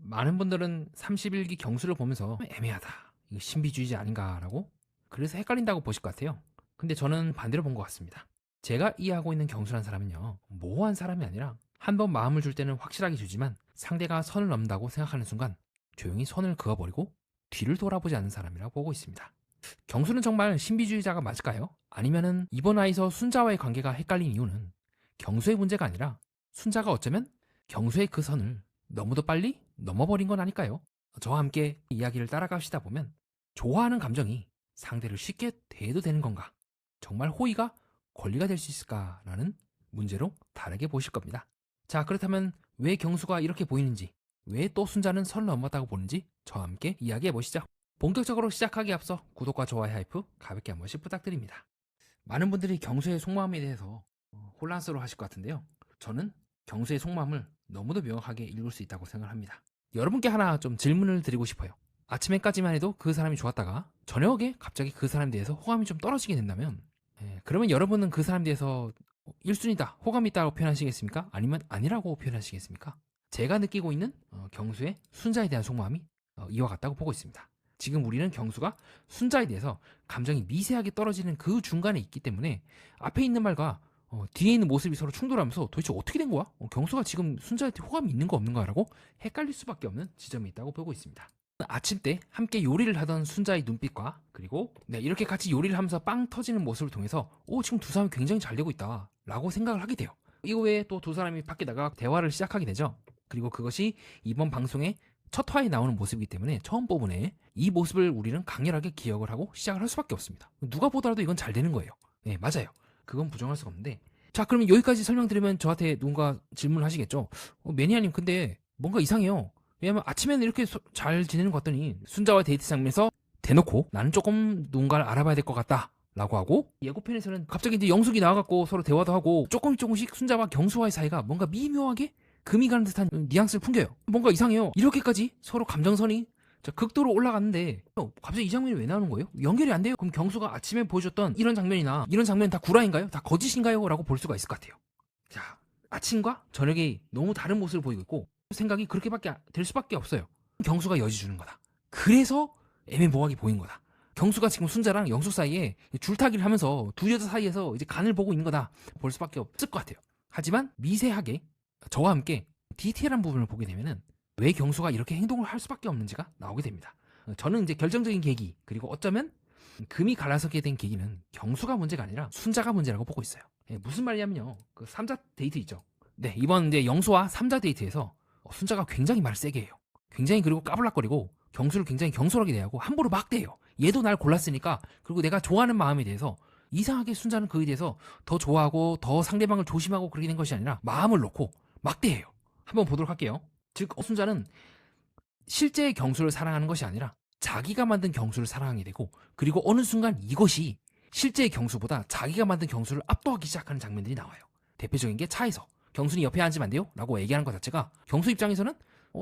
많은 분들은 31기 경수를 보면서 애매하다, 이거 신비주의자 아닌가라고, 그래서 헷갈린다고 보실 것 같아요. 근데 저는 반대로 본 것 같습니다. 제가 이해하고 있는 경수란 사람은요, 모호한 사람이 아니라 한 번 마음을 줄 때는 확실하게 주지만 상대가 선을 넘는다고 생각하는 순간 조용히 선을 그어버리고 뒤를 돌아보지 않는 사람이라고 보고 있습니다. 경수는 정말 신비주의자가 맞을까요? 아니면은 이번 아이서 순자와의 관계가 헷갈린 이유는 경수의 문제가 아니라 순자가 어쩌면 경수의 그 선을 너무도 빨리 넘어버린 건 아닐까요? 저와 함께 이야기를 따라가시다 보면 좋아하는 감정이 상대를 쉽게 대해도 되는 건가? 정말 호의가 권리가 될 수 있을까라는 문제로 다르게 보실 겁니다. 자, 그렇다면 왜 경수가 이렇게 보이는지, 왜 또 순자는 선을 넘었다고 보는지 저와 함께 이야기해 보시죠. 본격적으로 시작하기에 앞서 구독과 좋아요 하이프 가볍게 한 번씩 부탁드립니다. 많은 분들이 경수의 속마음에 대해서 혼란스러워 하실 것 같은데요. 저는 경수의 속마음을 너무도 명확하게 읽을 수 있다고 생각합니다. 여러분께 하나 좀 질문을 드리고 싶어요. 아침에까지만 해도 그 사람이 좋았다가 저녁에 갑자기 그 사람에 대해서 호감이 좀 떨어지게 된다면, 그러면 여러분은 그 사람에 대해서 1순위다, 호감이 있다고 표현하시겠습니까? 아니면 아니라고 표현하시겠습니까? 제가 느끼고 있는 경수의 순자에 대한 속마음이 이와 같다고 보고 있습니다. 지금 우리는 경수가 순자에 대해서 감정이 미세하게 떨어지는 그 중간에 있기 때문에 앞에 있는 말과 뒤에 있는 모습이 서로 충돌하면서 도대체 어떻게 된 거야? 경수가 지금 순자한테 호감이 있는 거 없는 거라고 헷갈릴 수밖에 없는 지점이 있다고 보고 있습니다. 아침 때 함께 요리를 하던 순자의 눈빛과, 그리고 이렇게 같이 요리를 하면서 빵 터지는 모습을 통해서 지금 두 사람이 굉장히 잘 되고 있다 라고 생각을 하게 돼요. 이거 외에 또 두 사람이 밖에 나가 대화를 시작하게 되죠. 그리고 그것이 이번 방송의 첫 화에 나오는 모습이기 때문에 처음 부분에 이 모습을 우리는 강렬하게 기억을 하고 시작을 할 수밖에 없습니다. 누가 보더라도 이건 잘 되는 거예요. 네, 맞아요. 그건 부정할 수가 없는데, 자, 그러면 여기까지 설명드리면 저한테 누군가 질문을 하시겠죠. 매니아님, 근데 뭔가 이상해요. 왜냐면 아침에는 이렇게 잘 지내는 것 같더니 순자와 데이트 장면에서 대놓고 나는 조금 누군가를 알아봐야 될 것 같다 라고 하고, 예고편에서는 갑자기 이제 영숙이 나와갖고 서로 대화도 하고 조금씩 순자와 경수와의 사이가 뭔가 미묘하게 금이 가는 듯한 뉘앙스를 풍겨요. 뭔가 이상해요. 이렇게까지 서로 감정선이 극도로 올라갔는데 갑자기 이 장면이 왜 나오는 거예요? 연결이 안 돼요. 그럼 경수가 아침에 보여줬던 이런 장면이나 이런 장면 다 구라인가요? 다 거짓인가요? 라고 볼 수가 있을 것 같아요. 자, 아침과 저녁이 너무 다른 모습을 보이고 있고 생각이 그렇게밖에 될 수밖에 없어요. 경수가 여지 주는 거다. 그래서 애매모호하게 보인 거다. 경수가 지금 순자랑 영숙 사이에 줄타기를 하면서 두 여자 사이에서 이제 간을 보고 있는 거다 볼 수밖에 없을 것 같아요. 하지만 미세하게 저와 함께 디테일한 부분을 보게 되면은 왜 경수가 이렇게 행동을 할 수밖에 없는지가 나오게 됩니다. 저는 이제 결정적인 계기, 그리고 어쩌면 금이 갈라서게 된 계기는 경수가 문제가 아니라 순자가 문제라고 보고 있어요. 무슨 말이냐면요, 그 3자 데이트 있죠. 네, 이번 이제 영수와 3자 데이트에서 순자가 굉장히 말을 세게 해요. 굉장히, 그리고 까불락거리고 경수를 굉장히 경솔하게 대하고 함부로 막 대해요. 얘도 날 골랐으니까, 그리고 내가 좋아하는 마음에 대해서 이상하게 순자는 그에 대해서 더 좋아하고 더 상대방을 조심하고 그렇게 된 것이 아니라 마음을 놓고 막대해요. 한번 보도록 할게요. 즉, 순자는 실제의 경수를 사랑하는 것이 아니라 자기가 만든 경수를 사랑하게 되고, 그리고 어느 순간 이것이 실제의 경수보다 자기가 만든 경수를 압도하기 시작하는 장면들이 나와요. 대표적인 게 차에서 경수님 옆에 앉으면 안 돼요? 라고 얘기하는 것 자체가 경수 입장에서는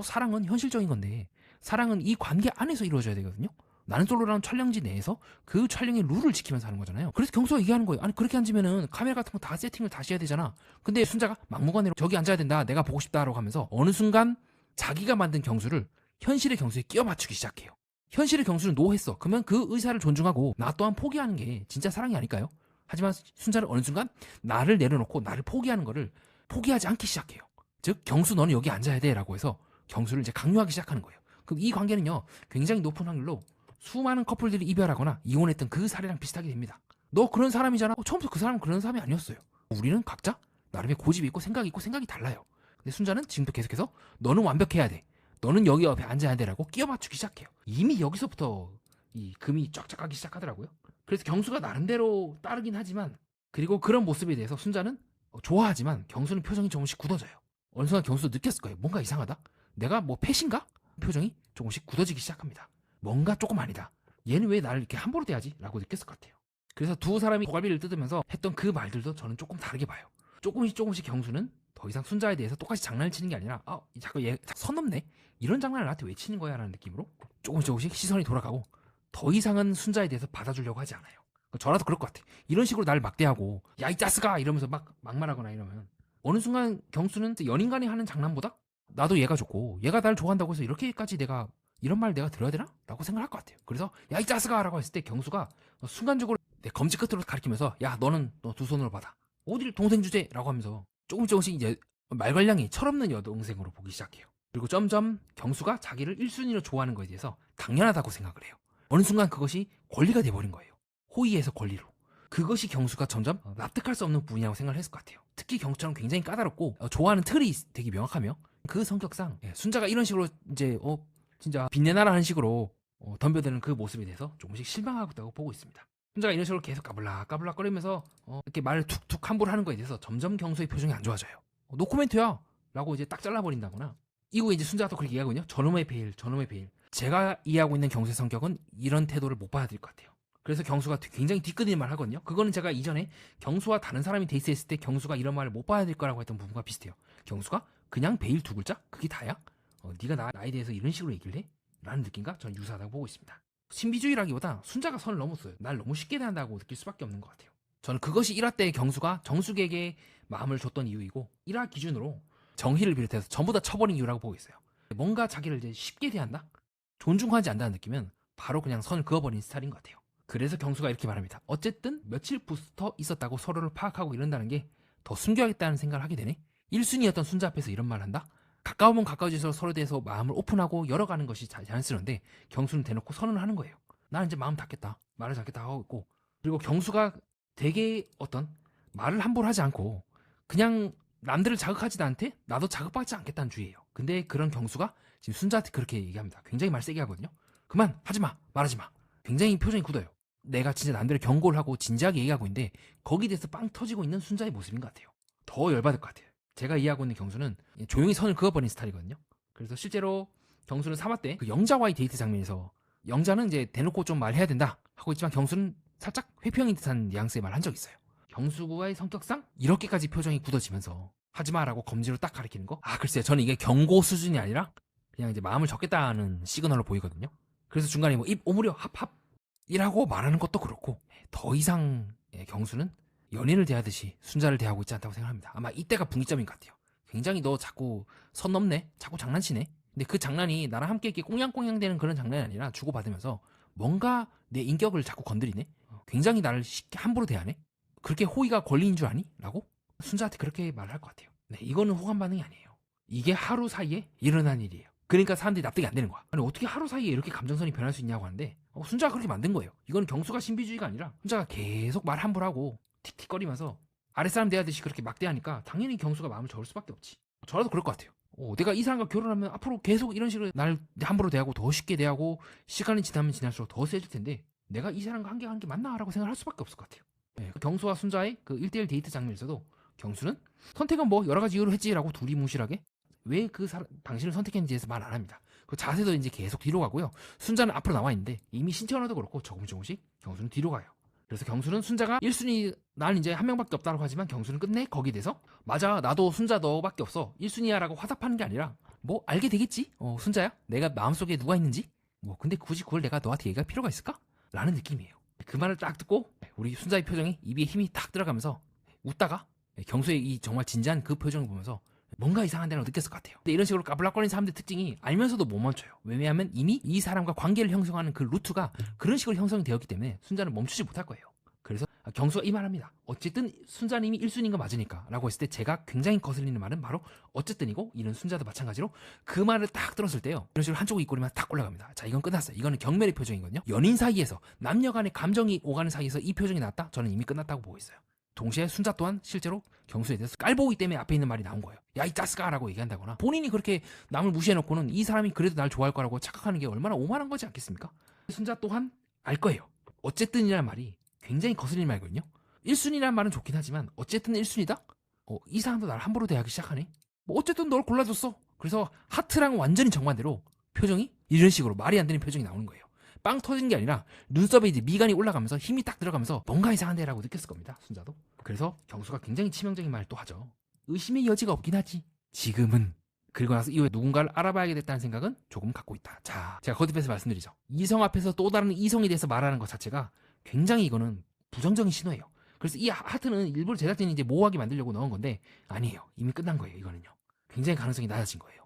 사랑은 현실적인 건데 사랑은 이 관계 안에서 이루어져야 되거든요. 나는 솔로라는 촬영지 내에서 그 촬영의 룰을 지키면서 하는 거잖아요. 그래서 경수가 얘기하는 거예요. 아니, 그렇게 앉으면은 카메라 같은 거 다 세팅을 다시 해야 되잖아. 근데 순자가 막무가내로 저기 앉아야 된다, 내가 보고 싶다라고 하면서 어느 순간 자기가 만든 경수를 현실의 경수에 끼워 맞추기 시작해요. 현실의 경수는 노했어. 그러면 그 의사를 존중하고 나 또한 포기하는 게 진짜 사랑이 아닐까요? 하지만 순자는 어느 순간 나를 내려놓고 나를 포기하는 거를 포기하지 않기 시작해요. 즉, 경수 너는 여기 앉아야 돼 라고 해서 경수를 이제 강요하기 시작하는 거예요. 그럼 이 관계는요, 굉장히 높은 확률로 수많은 커플들이 이별하거나 이혼했던 그 사례랑 비슷하게 됩니다. 너 그런 사람이잖아. 처음부터 그 사람은 그런 사람이 아니었어요. 우리는 각자 나름의 고집이 있고 생각이 있고 생각이 달라요. 근데 순자는 지금도 계속해서 너는 완벽해야 돼, 너는 여기 옆에 앉아야 돼라고 끼워 맞추기 시작해요. 이미 여기서부터 이 금이 쫙쫙 가기 시작하더라고요. 그래서 경수가 나름대로 따르긴 하지만, 그리고 그런 모습에 대해서 순자는 좋아하지만 경수는 표정이 조금씩 굳어져요. 어느 순간 경수도 느꼈을 거예요. 뭔가 이상하다? 내가 뭐 패신가? 표정이 조금씩 굳어지기 시작합니다. 뭔가 조금 아니다. 얘는 왜 나를 이렇게 함부로 대하지? 라고 느꼈을 것 같아요. 그래서 두 사람이 고갈비를 뜯으면서 했던 그 말들도 저는 조금 다르게 봐요. 조금씩 경수는 더 이상 순자에 대해서 똑같이 장난을 치는 게 아니라 자꾸 얘 선 넘네? 이런 장난을 나한테 왜 치는 거야? 라는 느낌으로 조금씩 시선이 돌아가고 더 이상은 순자에 대해서 받아주려고 하지 않아요. 저라도 그럴 것 같아. 이런 식으로 나를 막대하고 야 이 짜스가 이러면서 막 막말하거나 이러면 어느 순간 경수는 연인 간에 하는 장난보다 나도 얘가 좋고 얘가 날 좋아한다고 해서 이렇게까지 내가 이런 말 내가 들어야 되나? 라고 생각할 것 같아요. 그래서 야 이 짜스가 라고 했을 때 경수가 순간적으로 내 검지 끝으로 가리키면서 야 너는 너 두 손으로 받아. 어딜 동생 주제? 라고 하면서 조금씩 이제 말괄량이 철없는 여동생으로 보기 시작해요. 그리고 점점 경수가 자기를 1순위로 좋아하는 거에 대해서 당연하다고 생각을 해요. 어느 순간 그것이 권리가 돼버린 거예요. 호의에서 권리로. 그것이 경수가 점점 납득할 수 없는 부분이라고 생각을 했을 것 같아요. 특히 경수처럼 굉장히 까다롭고 좋아하는 틀이 되게 명확하며 그 성격상 순자가 이런 식으로 이제 진짜 빛내나라는 식으로 덤벼드는 그 모습에 대해서 조금씩 실망하고 있다고 보고 있습니다. 순자가 이런 식으로 계속 까불락까불락 거리면서 이렇게 말을 툭툭 함부로 하는 거에 대해서 점점 경수의 표정이 안 좋아져요. 노코멘트야 라고 이제 딱 잘라버린다거나 이후에 이제 순자가 또 그렇게 얘기하거든요. 저놈의 베일 저놈의 베일. 제가 이해하고 있는 경수의 성격은 이런 태도를 못 받아들일 것 같아요. 그래서 경수가 굉장히 뒤끝인 말 하거든요. 그거는 제가 이전에 경수와 다른 사람이 데이트했을 때 경수가 이런 말을 못 받아들일 거라고 했던 부분과 비슷해요. 경수가 그냥 베일 두 글자? 그게 다야? 네가 나에 대해서 이런 식으로 얘기를 해? 라는 느낌과 저는 유사하다고 보고 있습니다. 신비주의라기보다 순자가 선을 넘었어요. 날 너무 쉽게 대한다고 느낄 수밖에 없는 것 같아요. 저는 그것이 1화 때 경수가 정숙에게 마음을 줬던 이유이고 1화 기준으로 정희를 비롯해서 전부 다 쳐버린 이유라고 보고 있어요. 뭔가 자기를 이제 쉽게 대한다? 존중하지 않는다는 느낌은 바로 그냥 선을 그어버린 스타일인 것 같아요. 그래서 경수가 이렇게 말합니다. 어쨌든 며칠 부스터 있었다고 서로를 파악하고 이런다는 게 더 숨겨야겠다는 생각을 하게 되네. 1순위였던 순자 앞에서 이런 말 한다? 가까우면 가까워질수록 서로에 대해서 마음을 오픈하고 열어가는 것이 자연스러운데 경수는 대놓고 선언을 하는 거예요. 나는 이제 마음 닫겠다. 말을 닫겠다 하고 있고 그리고 경수가 되게 어떤 말을 함부로 하지 않고 그냥 남들을 자극하지도 않대 나도 자극받지 않겠다는 주의예요. 근데 그런 경수가 지금 순자한테 그렇게 얘기합니다. 굉장히 말 세게 하거든요. 그만 하지마 말하지마. 굉장히 표정이 굳어요. 내가 진짜 남들을 경고를 하고 진지하게 얘기하고 있는데 거기에 대해서 빵 터지고 있는 순자의 모습인 것 같아요. 더 열받을 것 같아요. 제가 이해하고 있는 경수는 조용히 선을 그어버린 스타일이거든요. 그래서 실제로 경수는 3화 때 그 영자와의 데이트 장면에서 영자는 이제 대놓고 좀 말해야 된다 하고 있지만 경수는 살짝 회피형인 듯한 뉘앙스의 말 한 적이 있어요. 경수와의 성격상 이렇게까지 표정이 굳어지면서 하지마라고 검지로 딱 가리키는 거? 글쎄요. 저는 이게 경고 수준이 아니라 그냥 이제 마음을 접겠다는 시그널로 보이거든요. 그래서 중간에 뭐 입 오므려 합합 이라고 말하는 것도 그렇고 더 이상 경수는 연인을 대하듯이 순자를 대하고 있지 않다고 생각합니다. 아마 이때가 분기점인 것 같아요. 굉장히 너 자꾸 선 넘네? 자꾸 장난치네? 근데 그 장난이 나랑 함께 이렇게 꽁냥꽁냥 되는 그런 장난이 아니라 주고받으면서 뭔가 내 인격을 자꾸 건드리네? 굉장히 나를 쉽게 함부로 대하네? 그렇게 호의가 권리인 줄 아니? 라고 순자한테 그렇게 말을 할 것 같아요. 네, 이거는 호감 반응이 아니에요. 이게 하루 사이에 일어난 일이에요. 그러니까 사람들이 납득이 안 되는 거야. 아니 어떻게 하루 사이에 이렇게 감정선이 변할 수 있냐고 하는데 순자가 그렇게 만든 거예요. 이거는 경수가 신비주의가 아니라 순자가 계속 말 함부로 하고 틱틱거리면서 아랫사람 대하듯이 그렇게 막대하니까 당연히 경수가 마음을 접을 수밖에 없지. 저라도 그럴 것 같아요. 내가 이 사람과 결혼하면 앞으로 계속 이런 식으로 날 함부로 대하고 더 쉽게 대하고 시간이 지나면 지날수록 더 세질 텐데 내가 이 사람과 하는 게 맞나? 라고 생각할 수밖에 없을 것 같아요. 네, 경수와 순자의 그 1대1 데이트 장면에서도 경수는 선택은 뭐 여러 가지 이유로 했지라고 두리뭉실하게 왜 당신을 선택했는지에서 말 안 합니다. 그 자세도 이제 계속 뒤로 가고요. 순자는 앞으로 나와 있는데 이미 신천어도 그렇고 조금씩 경수는 뒤로 가요. 그래서 경수는 순자가 1순위 난 이제 한 명밖에 없다고 하지만 경수는 끝내 거기에 대해서 맞아 나도 순자 너밖에 없어 1순위야 라고 화답하는 게 아니라 뭐 알게 되겠지? 순자야? 내가 마음속에 누가 있는지? 뭐 근데 굳이 그걸 내가 너한테 얘기할 필요가 있을까? 라는 느낌이에요. 그 말을 딱 듣고 우리 순자의 표정이 입에 힘이 탁 들어가면서 웃다가 경수의 이 정말 진지한 그 표정을 보면서 뭔가 이상한 데라고 느꼈을 것 같아요. 근데 이런 식으로 까불락거리는 사람들 특징이 알면서도 못 멈춰요. 왜냐하면 이미 이 사람과 관계를 형성하는 그 루트가 그런 식으로 형성이 되었기 때문에 순자는 멈추지 못할 거예요. 그래서 경수가 이 말합니다. 어쨌든 순자님이 1순위인 거 맞으니까 라고 했을 때 제가 굉장히 거슬리는 말은 바로 어쨌든이고 이는 순자도 마찬가지로 그 말을 딱 들었을 때요. 이런 식으로 한쪽 입꼬리만 딱 올라갑니다. 자 이건 끝났어요. 이거는 경멸의 표정이거든요. 연인 사이에서 남녀 간의 감정이 오가는 사이에서 이 표정이 나왔다? 저는 이미 끝났다고 보고 있어요. 동시에 순자 또한 실제로 경수에 대해서 깔보기 때문에 앞에 있는 말이 나온 거예요. 야 이 짜스가 라고 얘기한다거나 본인이 그렇게 남을 무시해놓고는 이 사람이 그래도 날 좋아할 거라고 착각하는 게 얼마나 오만한 거지 않겠습니까? 순자 또한 알 거예요. 어쨌든이라는 말이 굉장히 거슬리는 말이거든요. 1순위라는 말은 좋긴 하지만 어쨌든 1순위다? 이 사람도 날 함부로 대하기 시작하네? 뭐 어쨌든 널 골라줬어. 그래서 하트랑 완전히 정반대로 표정이 이런 식으로 말이 안 되는 표정이 나오는 거예요. 빵 터진 게 아니라 눈썹에 이제 미간이 올라가면서 힘이 딱 들어가면서 뭔가 이상한데 라고 느꼈을 겁니다. 순자도. 그래서 경수가 굉장히 치명적인 말을 또 하죠. 의심의 여지가 없긴 하지. 지금은. 그리고 나서 이후에 누군가를 알아봐야겠다는 생각은 조금 갖고 있다. 자, 제가 거듭해서 말씀드리죠. 이성 앞에서 또 다른 이성에 대해서 말하는 것 자체가 굉장히 이거는 부정적인 신호예요. 그래서 이 하트는 일부러 제작진이 이제 모호하게 만들려고 넣은 건데 아니에요. 이미 끝난 거예요. 이거는요. 굉장히 가능성이 낮아진 거예요.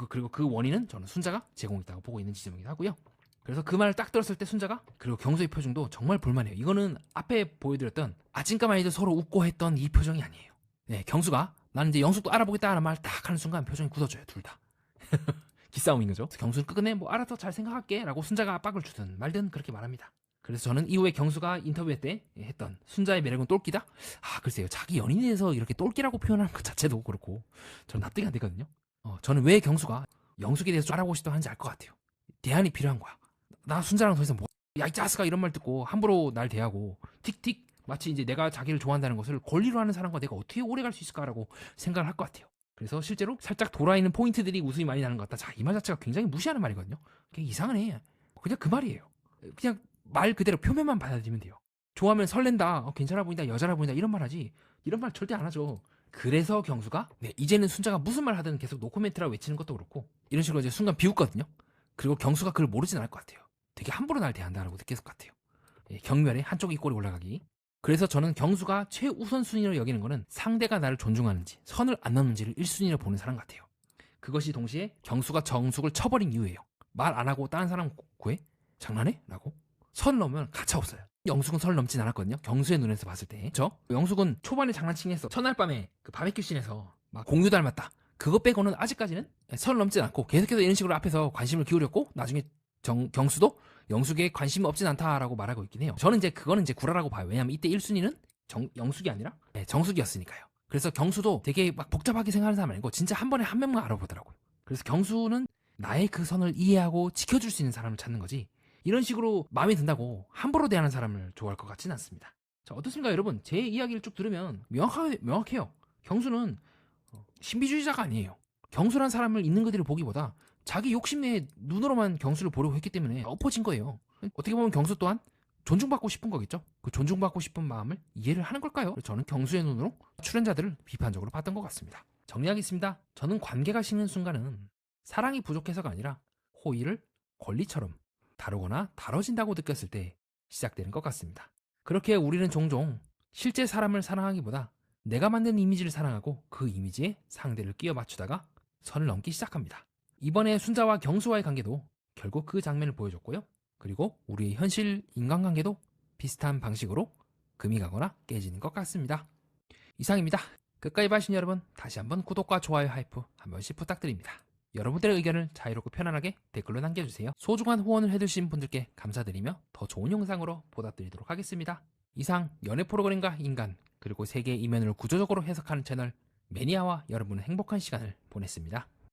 그리고 그 원인은 저는 순자가 제공했다고 보고 있는 지점이기도 하고요. 그래서 그 말을 딱 들었을 때 순자가 그리고 경수의 표정도 정말 볼만해요. 이거는 앞에 보여드렸던 아침까만 해도 서로 웃고 했던 이 표정이 아니에요. 네, 경수가 나는 이제 영숙도 알아보겠다는 말 딱 하는 순간 표정이 굳어져요. 둘 다. 기싸움인 거죠. 경수는 끝내 뭐 알아서 잘 생각할게 라고 순자가 압박을 주든 말든 그렇게 말합니다. 그래서 저는 이후에 경수가 인터뷰 때 했던 순자의 매력은 똘끼다? 글쎄요. 자기 연인에 대해서 이렇게 똘끼라고 표현하는 것 자체도 그렇고 저는 납득이 안 되거든요. 저는 왜 경수가 영숙에 대해서 좀 알아보고 싶다 하는지 알 것 같아요. 대안이 필요한 거야. 나 순자랑 더 이상 야, 이 짜스가 이런 말 듣고 함부로 날 대하고 틱틱 마치 이제 내가 자기를 좋아한다는 것을 권리로 하는 사람과 내가 어떻게 오래 갈 수 있을까라고 생각을 할 것 같아요. 그래서 실제로 살짝 돌아있는 포인트들이 웃음이 많이 나는 것 같다. 자, 이 말 자체가 굉장히 무시하는 말이거든요. 그게 이상하네. 그냥 그 말이에요. 그냥 말 그대로 표면만 받아들이면 돼요. 좋아하면 설렌다, 괜찮아 보인다, 여자라 보인다 이런 말 하지 이런 말 절대 안 하죠. 그래서 경수가 이제는 순자가 무슨 말 하든 계속 노코멘트라 외치는 것도 그렇고 이런 식으로 이제 순간 비웃거든요. 그리고 경수가 그걸 모르진 않을 것 같아요. 되게 함부로 날 대한다라고 느꼈을 것 같아요. 경멸에 한쪽이 꼬리 올라가기. 그래서 저는 경수가 최우선순위로 여기는 거는 상대가 나를 존중하는지 선을 안 넘는지를 1순위로 보는 사람 같아요. 그것이 동시에 경수가 정숙을 쳐버린 이유예요. 말 안 하고 다른 사람 구해? 장난해? 라고? 선 넘으면 가차없어요. 영숙은 선을 넘진 않았거든요. 경수의 눈에서 봤을 때. 영숙은 초반에 장난치긴 했어. 첫날 밤에 그 바베큐 씬에서 막 공유 닮았다. 그거 빼고는 아직까지는 선을 넘진 않고 계속해서 이런 식으로 앞에서 관심을 기울였고 나중에 경수도 영숙에 관심 없진 않다라고 말하고 있긴 해요. 저는 이제 그거는 이제 구라라고 봐요. 왜냐면 이때 1순위는 영숙이 아니라 정숙이었으니까요. 그래서 경수도 되게 막 복잡하게 생각하는 사람 아니고 진짜 한 번에 한 명만 알아보더라고요. 그래서 경수는 나의 그 선을 이해하고 지켜줄 수 있는 사람을 찾는 거지 이런 식으로 마음에 든다고 함부로 대하는 사람을 좋아할 것 같지는 않습니다. 자, 어떻습니까 여러분? 제 이야기를 쭉 들으면 명확해요. 경수는 신비주의자가 아니에요. 경수란 사람을 있는 그대로 보기보다 자기 욕심내 눈으로만 경수를 보려고 했기 때문에 엎어진 거예요. 어떻게 보면 경수 또한 존중받고 싶은 거겠죠. 그 존중받고 싶은 마음을 이해를 하는 걸까요? 저는 경수의 눈으로 출연자들을 비판적으로 봤던 것 같습니다. 정리하겠습니다. 저는 관계가 식는 순간은 사랑이 부족해서가 아니라 호의를 권리처럼 다루거나 다뤄진다고 느꼈을 때 시작되는 것 같습니다. 그렇게 우리는 종종 실제 사람을 사랑하기보다 내가 만든 이미지를 사랑하고 그 이미지에 상대를 끼워 맞추다가 선을 넘기 시작합니다. 이번에 순자와 경수와의 관계도 결국 그 장면을 보여줬고요. 그리고 우리의 현실 인간관계도 비슷한 방식으로 금이 가거나 깨지는 것 같습니다. 이상입니다. 끝까지 봐주신 여러분 다시 한번 구독과 좋아요 하이프 한 번씩 부탁드립니다. 여러분들의 의견을 자유롭고 편안하게 댓글로 남겨주세요. 소중한 후원을 해주신 분들께 감사드리며 더 좋은 영상으로 보답드리도록 하겠습니다. 이상 연애 프로그램과 인간 그리고 세계의 이면을 구조적으로 해석하는 채널 매니아와 여러분은 행복한 시간을 보냈습니다.